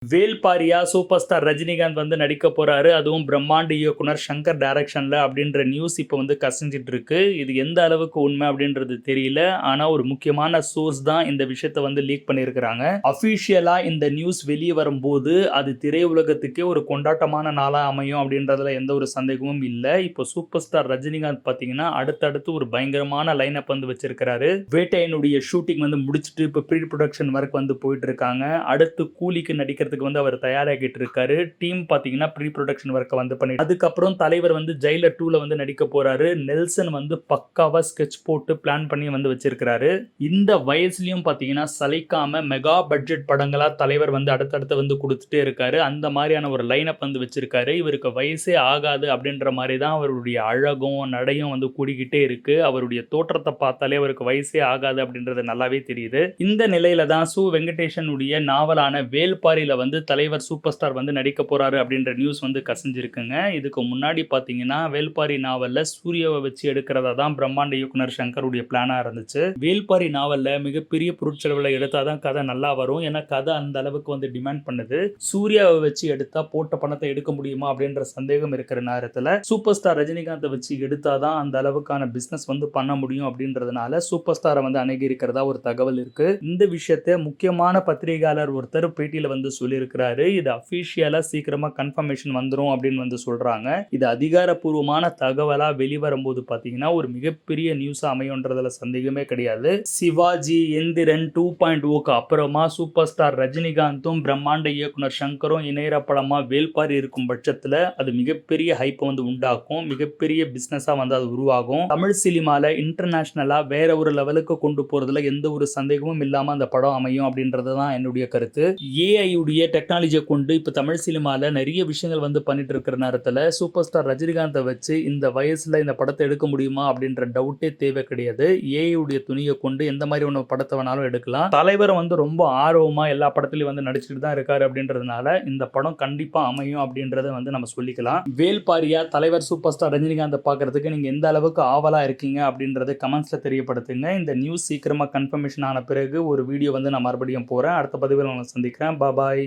வேல்பாரியா super star Rajinikanth வந்து நடிக்க போறாரு. அதுவும் பிரம்மாண்ட இயக்குனர் சங்கர் டைரக்ஷன்ல அப்படின்ற நியூஸ் இப்போ வந்து கசிஞ்சிட்டு இருக்கு. இது எந்த அளவுக்கு உண்மை அப்படின்றது தெரியல. ஆனா ஒரு முக்கியமான சோர்ஸ் தான் இந்த விஷயத்தை வந்து லீக் பண்ணியிருக்கிறாங்க. அபிஷியலா இந்த நியூஸ் வெளியே வரும்போது அது திரையுலகத்துக்கே ஒரு கொண்டாட்டமான நாளா அமையும் அப்படின்றதுல எந்த ஒரு சந்தேகமும் இல்லை. இப்போ சூப்பர் ஸ்டார் ரஜினிகாந்த் பார்த்தீங்கன்னா அடுத்தடுத்து ஒரு பயங்கரமான லைன் அப் வந்து வச்சிருக்கிறாரு. வேட்டையனுடைய ஷூட்டிங் வந்து முடிச்சுட்டு இப்போ ப்ரீ ப்ரொடக்ஷன் ஒர்க் வந்து போயிட்டு இருக்காங்க. அடுத்து கூலிக்கு நடிக்கிறதுக்கு வந்து அவர் தயாராகிட்டு இருக்காரு. டீம் பாத்தீங்கன்னா ப்ரீ ப்ரொடக்ஷன் ஒர்க் வந்து பண்ணி அதுக்கப்புறம் தலைவர் வந்து ஜெயிலர் 2ல வந்து நடிக்க போறாரு. நெல்சன் வந்து பக்காவா ஸ்கெட்ச் போட்டு பிளான் பண்ணி வந்து வச்சிருக்காரு. இந்த வயசுலயும் பாத்தீங்கன்னா சலிக்காம மெகா பட்ஜெட் படங்களா தலைவர் வந்து அடுத்தடுத்து வந்து கொடுத்துட்டே இருக்காரு. அந்த மாதிரியான ஒரு லைன் அப் வந்து வச்சிருக்காரு. இவருக்கு வயசே ஆகாது அப்படின்ற மாதிரி தான் அவருடைய அழகும் நடையும் வந்து கூடிக்கிட்டே இருக்கு. அவருடைய தோற்றத்தை பார்த்தாலே அவருக்கு வயசே ஆகாது அப்படின்றது நல்லாவே தெரியுது. இந்த நிலையில தான் சு வெங்கடேசனுடைய நாவலான வேல்பாரியில வந்து தலைவர் சூப்பர் ஸ்டார் வந்து நடிக்க போறாரு அப்படின்ற நியூஸ் வந்து கசிஞ்சிருக்குங்க. இதுக்கு முன்னாடி பாத்தீங்கன்னா வேல்பாரி நாவல்ல சூர்யாவை வச்சு எடுக்கிறதா தான் பிரம்மாண்ட இயக்குனர் சங்கருடைய பிளானா இருந்துச்சு. வேல்பாரி நாவல்ல மிகப்பெரிய பொருட்செலவுல எடுத்தாதான் கதை நல்லா வரும். ஏன்னா கதை அந்த அளவுக்கு வந்து டிமாண்ட் பண்ணுது. சூர்யாவை வச்சு எடுத்தா போட்ட பணத்தை எடுக்க முடியுமா அப்படின்ற சந்தேகம் இருக்கிற நேரத்துல சூப்பர் ஸ்டார் ரஜினிகாந்தை வச்சு எடுத்தாதான் அந்த அளவுக்கான பிசினஸ் வந்து பண்ண முடியும் அப்படின்றதுனால சூப்பர் ஸ்டாரை வந்து அணுகி இருக்கிறதா ஒரு தகவல் இருக்கு. இந்த விஷயத்தை முக்கியமான பத்திரிகையாளர் ஒருத்தர் பேட்டியில வந்து சொல்லியிருக்கிறாரு. இது அபிஷியலா சீக்கிரமா கன்ஃபர்மேஷன் வந்துரும் அப்படின்னு வந்து சொல்றாங்க. இது அதிகாரப்பூர்வமான தகவலா வெளிவரும்போது பாத்தீங்கன்னா ஒரு மிகப்பெரிய நியூஸா அமையும்ன்றதுல சந்தேகமே கிடையாது. சிவாஜி எந்திரன் 2.0க்கு அப்புறமா சூப்பர் ஸ்டார் ரஜினிகாந்தும் பிரம்மாண்ட இயக்குனர் சங்கரும் இணையற படமா வேல்பாரி இருக்கும் பட்சத்துல அது மிகப்பெரிய ஹைப் வந்து உண்டாக்கும். மிகப்பெரிய பிசினஸா வந்து அது உருவாகும். தமிழ் சினிமால இன்டர்நேஷனலா வேற ஒரு லெவலுக்கு கொண்டு போறதுல எந்த ஒரு சந்தேகமும் இல்லாம அந்த படம் அமையும் அப்படின்றது தான் என்னுடைய கருத்து. ஏஐ உடைய டெக்னாலஜியை கொண்டு இப்போ தமிழ் சினிமாவில் நிறைய விஷயங்கள் வந்து பண்ணிட்டு இருக்கிற நேரத்தில் சூப்பர் ஸ்டார் ரஜினிகாந்தை வச்சு இந்த வயசில் இந்த படத்தை எடுக்க முடியுமா அப்படின்ற டவுட்டே தேவை கிடையாது. ஏஐ உடைய துணியை கொண்டு எந்த மாதிரி ஒன்று படத்தை வேணாலும் எடுக்கலாம். தலைவரும் வந்து ரொம்ப ஆர்வமாக எல்லா படத்துலையும் வந்து நடிச்சுட்டு தான் இருக்காரு அப்படின்றதுனால இந்த படம் கண்டிப்பாக அமையும் அப்படின்றத வந்து நம்ம சொல்லிக்கலாம். வேல்பாரியா தலைவர் சூப்பர் ஸ்டார் ரஜினிகாந்தை பார்க்கறதுக்கு நீங்கள் எந்த அளவுக்கு ஆவலாக இருக்கீங்க அப்படின்றத கமெண்ட்ஸில் தெரியப்படுத்துங்க. இந்த நியூஸ் சீக்கிரமாக கன்ஃபர்மேஷன் ஆன பிறகு ஒரு வீடியோ வந்து நான் மறுபடியும் போகிறேன். அடுத்த பதிவில் உங்களை சந்திக்கிறேன். பாய்.